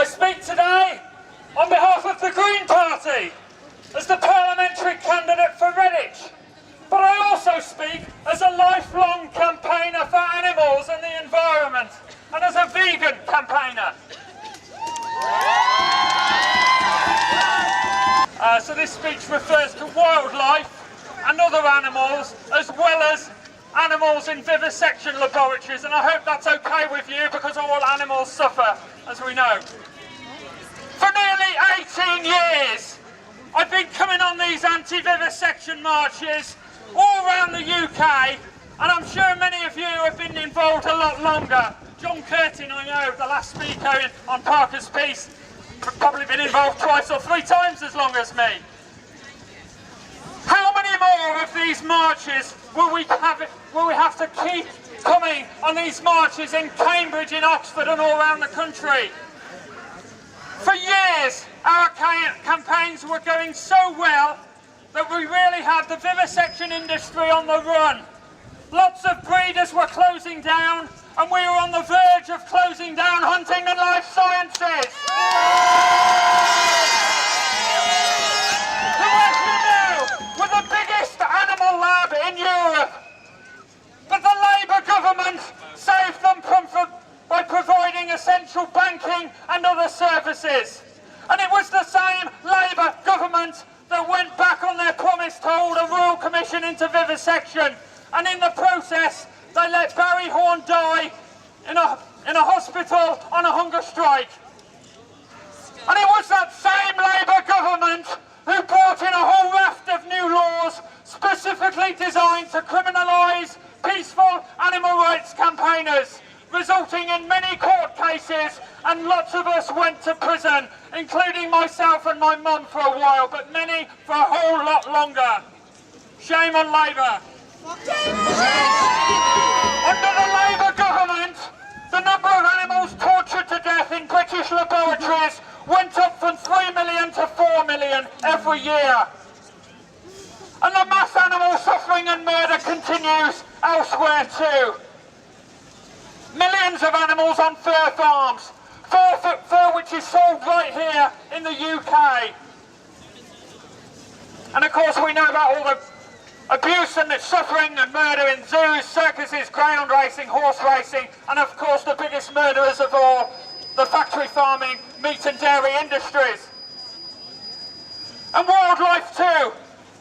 I speak today on behalf of the Green Party as the parliamentary candidate for Redditch, but I also speak as a lifelong campaigner for animals and the environment and as a vegan campaigner. So this speech refers to wildlife and other animals as well as animals in vivisection laboratories, and I hope that's okay with you because all animals suffer, as we know. For nearly 18 years, I've been coming on these anti-vivisection marches all around the UK, and I'm sure many of you have been involved a lot longer. John Curtin, I know, the last speaker on Parker's Piece, probably been involved twice or three times as long as me. How many more of these marches will we have to keep coming on these marches in Cambridge, in Oxford and all around the country? For years, our campaigns were going so well that we really had the vivisection industry on the run. Lots of breeders were closing down, and we were on the verge of closing down hunting and life sciences. Who, as you know, were the biggest animal lab in Europe. But the Labour government saved them by providing essential banking and other services. And it was the same Labour government that went back on their promise to hold a Royal Commission into vivisection. And in the process, they let Barry Horn die in a hospital on a hunger strike. And it was that same Labour government who brought in a whole raft of new laws specifically designed to criminalise peaceful animal rights campaigners, resulting in many court cases, and lots of us went to prison, including myself and my mum for a while, but many for a whole lot longer. Shame on Labour. Under the Labour government, the number of animals tortured to death in British laboratories went up from 3 million to 4 million every year. And the mass animal suffering and murder continues elsewhere too. Millions of animals on fur farms, fur which is sold right here in the UK. And of course we know about all the abuse and the suffering and murder in zoos, circuses, ground racing, horse racing, and of course the biggest murderers of all, the factory farming, meat and dairy industries. And wildlife too,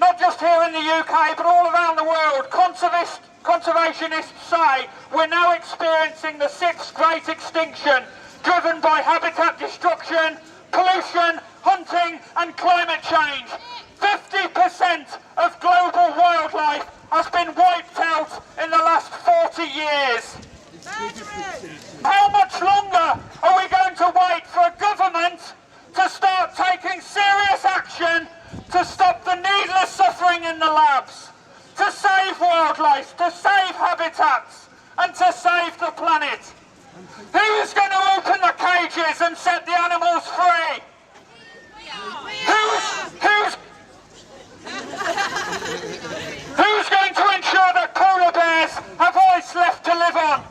not just here in the UK but all around the world. Conservationists say we're now experiencing the 6th great extinction, driven by habitat destruction, pollution, hunting and climate change. 50% of global wildlife has been wiped out in the last 40 years. How much longer are we going to wait for a government to start taking serious action to stop the needless suffering in the labs, to save wildlife, to save habitats and to save the planet? Who's going to open the cages and set the animals free? Who's going to ensure that polar bears have ice left to live on?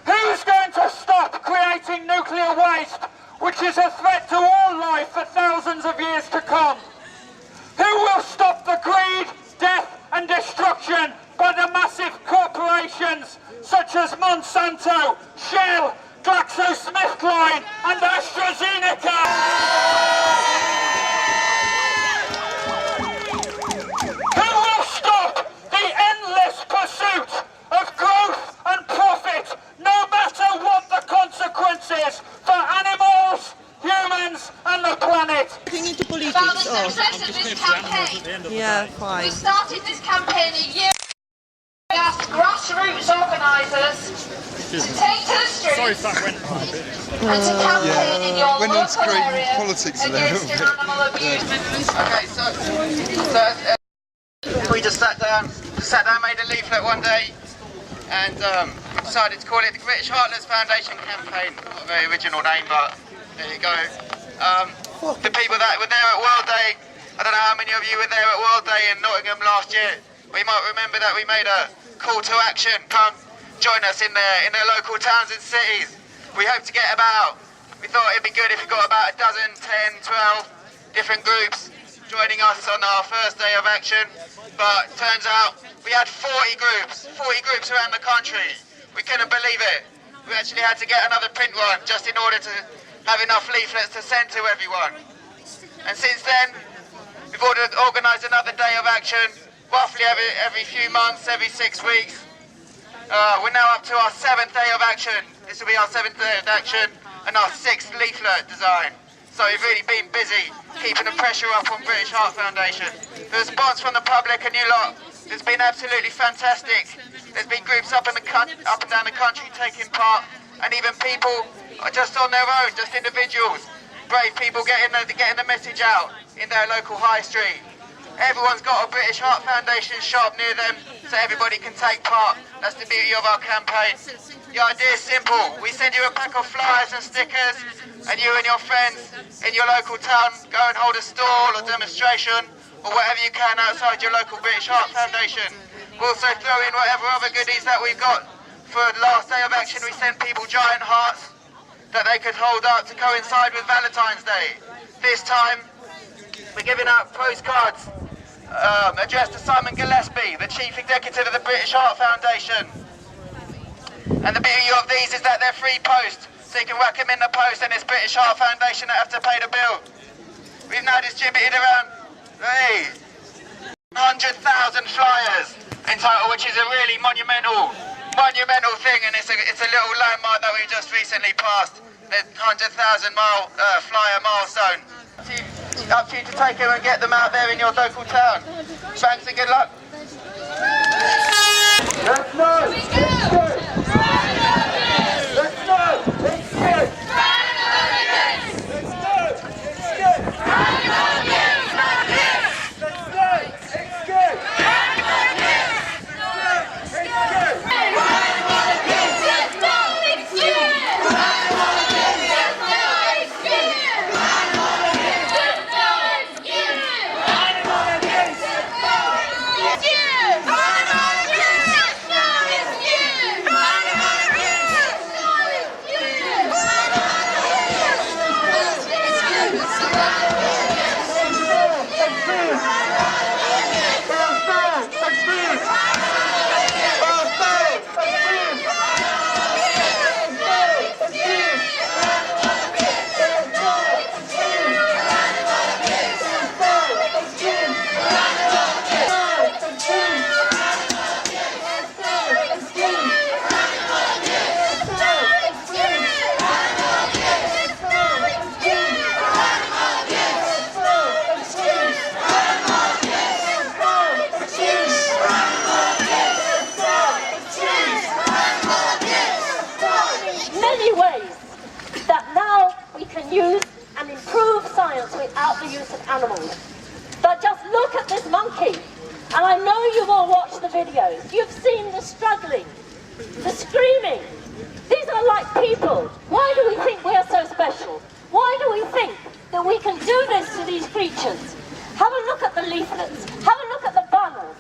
Who's going to stop creating nuclear waste, which is a threat to all life for thousands of years to come? Who will stop the greed, death and destruction by the massive corporations such as Monsanto, Shell, GlaxoSmithKline and AstraZeneca? About the success of this campaign. Yeah, fine. We started this campaign a year ago. We asked grassroots organisers to take to the streets and to campaign in your When on local screen, area politics are there, against animal abuse. Okay, so we just sat down, made a leaflet one day, and decided to call it the British Heartless Foundation Campaign. Not a very original name, but there you go. The people that were there at World Day, I don't know how many of you were there at World Day in Nottingham last year. We might remember that we made a call to action. Come join us in their local towns and cities. We hope to get we thought it'd be good if we got about a dozen, 10, 12 different groups joining us on our first day of action. But turns out we had 40 groups around the country. We couldn't believe it. We actually had to get another print run just in order to have enough leaflets to send to everyone. And since then, we've organised another day of action, roughly every few months, every 6 weeks. We're now up to our 7th day of action. This will be our 7th day of action and our 6th leaflet design. So we've really been busy keeping the pressure up on British Heart Foundation. The response from the public and you lot has been absolutely fantastic. There's been groups up and down the country taking part, and even people just on their own, just individuals, brave people getting the message out in their local high street. Everyone's got a British Heart Foundation shop near them, so everybody can take part. That's the beauty of our campaign. The idea is simple. We send you a pack of flyers and stickers, and you and your friends in your local town go and hold a stall or demonstration, or whatever you can outside your local British Heart Foundation. We'll also throw in whatever other goodies that we've got. For the last day of action, we sent people giant hearts that they could hold up to coincide with Valentine's Day. This time, we're giving out postcards addressed to Simon Gillespie, the Chief Executive of the British Heart Foundation. And the beauty of these is that they're free post, so you can whack them in the post, and it's British Heart Foundation that have to pay the bill. We've now distributed around 100,000 flyers in total, which is a really monumental thing, and it's a little landmark that we've just recently passed, the 100,000 flyer milestone. Up to you to take them and get them out there in your local town. Thanks and good luck. Let's go! Let's go! Let's go! Without the use of animals. But just look at this monkey, and I know you've all watched the videos. You've seen the struggling, the screaming. These are like people. Why do we think we are so special? Why do we think that we can do this to these creatures? Have a look at the leaflets. Have a look at the banners.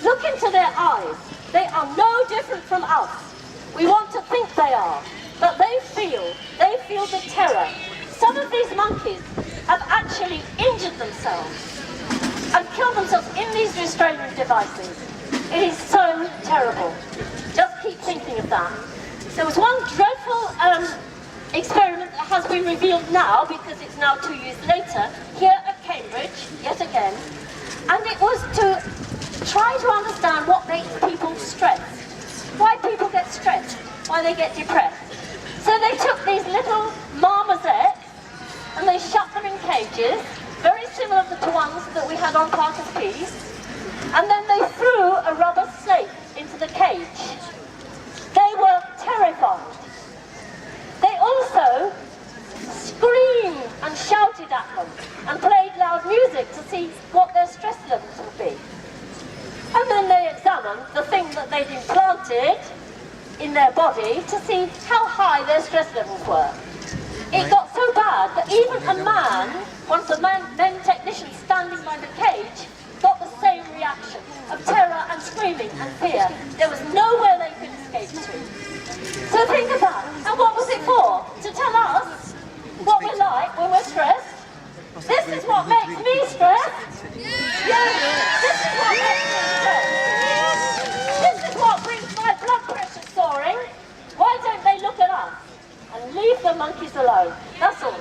Look into their eyes. They are no different from us. We want to think they are, but they feel the terror. Some of these monkeys have actually injured themselves and killed themselves in these restraining devices. It is so terrible. Just keep thinking of that. There was one dreadful experiment that has been revealed now, because it's now 2 years later, here at Cambridge, yet again, and it was to try to understand what makes people stressed, why people get stressed, why they get depressed. So they took these little marmosets and they shut them in cages, very similar to ones that we had on Parker's Piece, and then they threw a rubber snake into the cage. They were terrified. shouted at them and played loud music to see what their stress levels would be. And then they examined the thing that they'd implanted in their body to see how high their stress levels were. It got so bad that even a man, one of the men technicians standing by the cage, got the same reaction of terror and screaming and fear. There was nowhere they could escape to. So think about it. And what was it for? To tell us what we're like when we're stressed? This is what makes me stressed. Yes, this is what makes me stressed. This is what brings my blood pressure soaring. Why don't they look at us and leave the monkeys alone? That's all.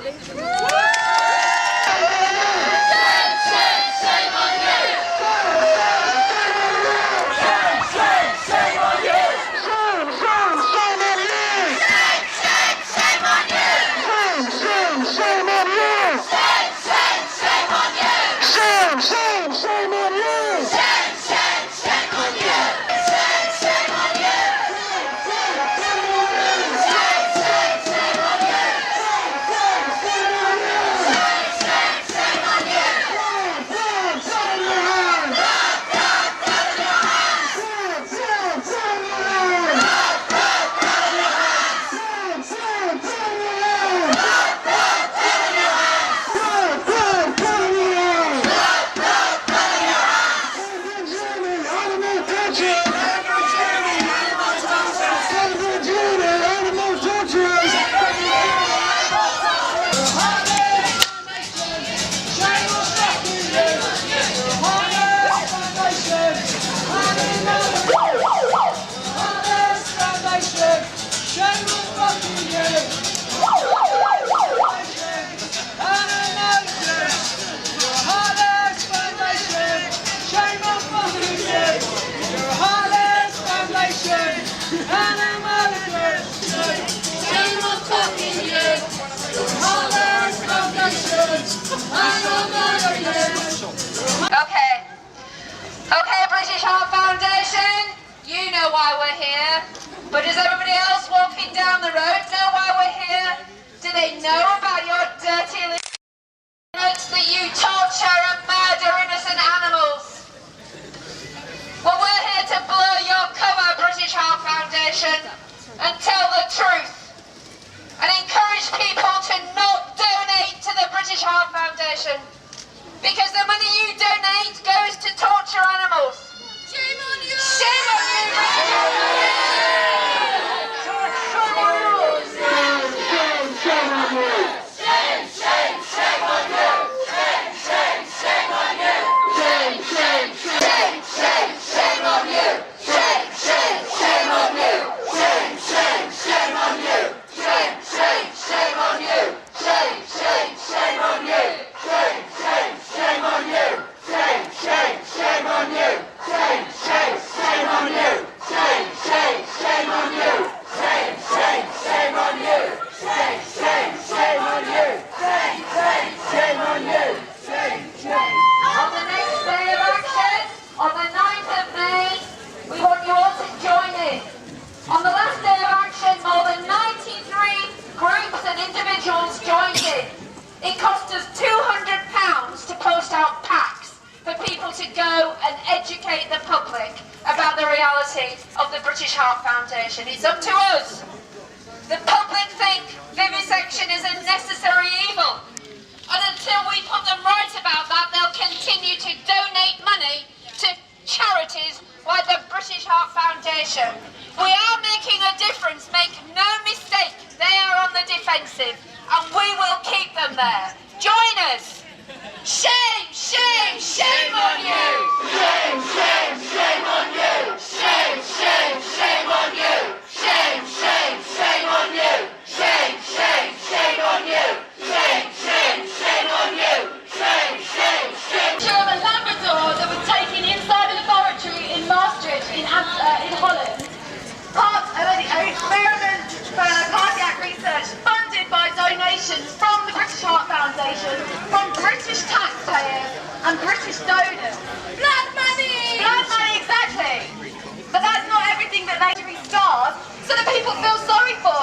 Okay, British Heart Foundation, you know why we're here, but does everybody else walking down the road know why we're here? Do they know about your dirty limits that you torture and murder innocent animals? Well, we're here to blow your cover, British Heart Foundation, and tell the truth, and encourage people to not donate to the British Heart Foundation. Because the money you donate goes to torture animals. Shame on you! Shame on you! Shame on you! Shame on you! Shame, shame, shame on you! Shame, shame, shame on you! Shame, shame, shame, shame, shame on you! Shame, shame, shame on you! Shame, shame, shame on you! Shame, shame, shame on you! Shame, shame, shame on you! Shame, shame, shame on you! Shame, shame, shame on you! Shame, shame, shame on you! Shame, shame, shame on you! Shame, shame, shame on you! Shame, shame, shame on you! Shame, shame, shame on you! Shame, shame. On the next day of action, on the 9th of May, we want you all to join in. On the last day of action, more than 93 groups and individuals joined in. It cost us £200 to post out packs for people to go and educate the public about the reality of the British Heart Foundation. It's up to us. The public think vivisection is a necessary evil. And until we put them right about that, they'll continue to donate money to charities like the British Heart Foundation. We are making a difference, make no mistake, they are on the defensive. And we will keep them there. Join us. Shame, shame, shame on you. Shame, shame, shame on you. Shame, shame, shame on you. Shame, shame, shame on you. Shame, shame, shame on you. Shame, shame, shame on you. Shame, shame, shame. Picture of a Labrador that was taken inside a laboratory in Maastricht in Holland. Part of an experiment for cardiac research funded by donations from the British Heart Foundation, from British taxpayers and British donors. Blood money! Blood money, exactly. But that's not everything that they should be starved, so that people feel sorry for